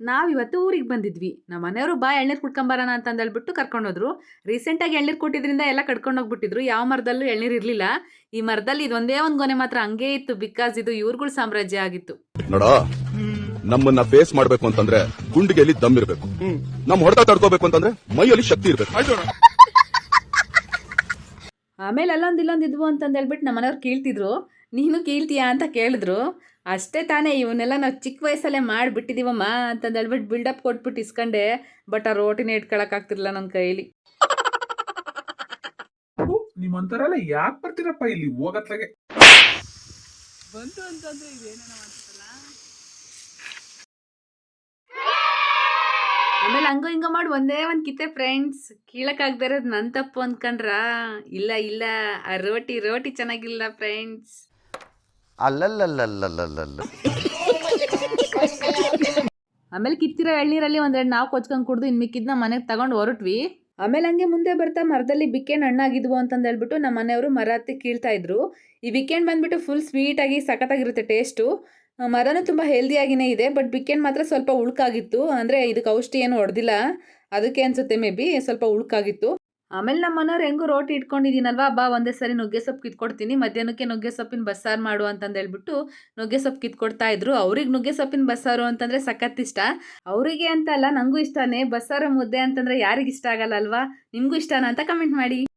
ನಾವಿವತ್ತು ಊರಿಗೆ ಬಂದಿದ್ವಿ. ನಮ್ಮ ಮನೆಯವರು ಬಾ ಎಳ್ನೀರು ಕುಡ್ಕೊಂಬರೋಣ ಅಂತ ಅಂದೇಳ್ಬಿಟ್ಟು ಕರ್ಕೊಂಡೋದ್ರು. ರೀಸೆಂಟಾಗಿ ಎಳ್ನೀರು ಕೊಟ್ಟಿದ್ರಿಂದ ಎಲ್ಲ ಕಡ್ಕೊಂಡು ಹೋಗ್ಬಿಟ್ಟಿದ್ರು. ಯಾವ ಮರದಲ್ಲೂ ಎಳ್ನೀರು ಇರ್ಲಿಲ್ಲ. ಈ ಮರದಲ್ಲಿ ಇದೊಂದೇ ಒಂದು ಗೊನೆ ಮಾತ್ರ ಹಂಗೇ ಇತ್ತು. ಬಿಕಾಸ್ ಇದು ಇವ್ರುಗಳ ಸಾಮ್ರಾಜ್ಯ ಆಗಿತ್ತು. ನೋಡ, ನಮ್ಮನ್ನ ಫೇಸ್ ಮಾಡ್ಬೇಕು ಅಂತಂದ್ರೆ ಗುಂಡಿಗೆಯಲ್ಲಿ ದಮ್ ಇರ್ಬೇಕು. ನಮ್ ಹೊಡೆತ ತಡ್ಕೋಬೇಕು ಅಂತಂದ್ರೆ ಮೈಯಲ್ಲಿ ಶಕ್ತಿ ಇರ್ಬೇಕು. ಆಮೇಲೆ ಇಲ್ಲೊಂದು ಇದ್ವು ಅಂತಂದೇಳ್ಬಿಟ್ಟು ನಮ್ಮ ಮನೆಯವ್ರು ಕೇಳ್ತಿದ್ರು. ನೀನು ಕೇಳ್ತೀಯಾ ಅಂತ ಕೇಳಿದ್ರು. ಅಷ್ಟೇ ತಾನೇ, ಇವನ್ನೆಲ್ಲ ನಾವು ಚಿಕ್ಕ ವಯಸ್ಸಲ್ಲೇ ಮಾಡಿಬಿಟ್ಟಿದ್ದೀವಮ್ಮ ಅಂತಂದೇಳ್ಬಿಟ್ಟು ಬಿಲ್ಡಪ್ ಕೊಟ್ಬಿಟ್ಟು ಇಸ್ಕೊಂಡೆ. ಬಟ್ ಆ ರೋಟಿನ ಇಟ್ಕೊಳಕ್ಕಾಗ್ತಿರ್ಲಿಲ್ಲ ನನ್ನ ಕೈಲಿ. ನಿಮ್ಮಂತರೆಲ್ಲ ಯಾಕೆ ಬರ್ತೀರಪ್ಪ ಇಲ್ಲಿ ಹೋಗತ್ಲಾಗೆ ಬಂತು ಅಂತಂದ್ರೆ ಇದೇನೇನೋ ಅನ್ಸುತ್ತಲ್ಲ. ಆಮೇಲೆ ಹಂಗೋ ಹಿಂಗೋ ಮಾಡಿ ಒಂದೇ ಒಂದು ಕಿತ್ತೆ ಫ್ರೆಂಡ್ಸ್. ಕೀಳಕ್ಕಾಗದೇ ಇರೋದು ನನ್ನ ತಪ್ಪು ಅಂದ್ಕೊಂಡ್ರ? ಇಲ್ಲ ಇಲ್ಲ, ಆ ರೋಟಿ ಚೆನ್ನಾಗಿಲ್ಲ ಫ್ರೆಂಡ್ಸ್. ಅಲ್ಲಲ್ಲಲ್ಲಲ್ಲಲ್ಲಲ್ಲ. ಆಮೇಲೆ ಕಿತ್ತಿರೋ ಎಳ್ನೀರಲ್ಲಿ ಒಂದೆರಡು ನಾವು ಕೊಚ್ಕೊಂಡು ಕುಡ್ದು ಇನ್ನು ಮಿಕ್ಕಿದ್ನ ಮನೆಗೆ ತಗೊಂಡು ಹೊರಟ್ವಿ. ಆಮೇಲೆ ಹಂಗೆ ಮುಂದೆ ಬರ್ತಾ ಮರದಲ್ಲಿ ಬಿಕ್ಕೇನು ಹಣ್ಣಾಗಿದ್ವು ಅಂತಂದು ಹೇಳ್ಬಿಟ್ಟು ನಮ್ಮ ಮನೆಯವರು ಮರ ಹತ್ತಿ ಕೀಳ್ತಾ ಇದ್ರು. ಈ ಬಿಕ್ಕೇನು ಬಂದ್ಬಿಟ್ಟು ಫುಲ್ ಸ್ವೀಟಾಗಿ ಸಖತ್ತಾಗಿರುತ್ತೆ ಟೇಸ್ಟು. ಮರನೂ ತುಂಬ ಹೆಲ್ದಿಯಾಗಿನೇ ಇದೆ. ಬಟ್ ಬಿಕ್ಕೇನು ಮಾತ್ರ ಸ್ವಲ್ಪ ಉಳ್ಕಾಗಿತ್ತು. ಅಂದರೆ ಇದಕ್ಕೆ ಔಷಧಿ ಏನು ಹೊಡೆದಿಲ್ಲ, ಅದಕ್ಕೆ ಅನಿಸುತ್ತೆ ಮೇ ಬಿ ಸ್ವಲ್ಪ ಉಳ್ಕಾಗಿತ್ತು. ಆಮೇಲೆ ನಮ್ಮ ಮನೆಯವ್ರು ಹೆಂಗೂ ರೋಟಿ ಇಟ್ಕೊಂಡಿದ್ದೀನಲ್ವಾ, ಬಾ ಒಂದೇ ಸರಿ ನುಗ್ಗೆ ಸೊಪ್ಪು ಕಿತ್ಕೊಡ್ತೀನಿ, ಮಧ್ಯಾಹ್ನಕ್ಕೆ ನುಗ್ಗೆ ಸೊಪ್ಪಿನ ಬಸ್ಸಾರು ಮಾಡು ಅಂತಂದು ಹೇಳ್ಬಿಟ್ಟು ನುಗ್ಗೆ ಸೊಪ್ಪು ಕಿತ್ಕೊಡ್ತಾ ಇದ್ರು. ಅವ್ರಿಗೆ ನುಗ್ಗೆ ಸೊಪ್ಪಿನ ಬಸ್ಸಾರು ಅಂತಂದರೆ ಸಖತ್ ಇಷ್ಟ. ಅವರಿಗೆ ಅಂತ ಅಲ್ಲ, ನನಗೂ ಇಷ್ಟನೇ. ಬಸ್ಸಾರು ಮುದ್ದೆ ಅಂತಂದರೆ ಯಾರಿಗೆ ಇಷ್ಟ ಆಗಲ್ಲ ಅಲ್ವಾ? ನಿಮಗೂ ಇಷ್ಟನಾ ಅಂತ ಕಮೆಂಟ್ ಮಾಡಿ.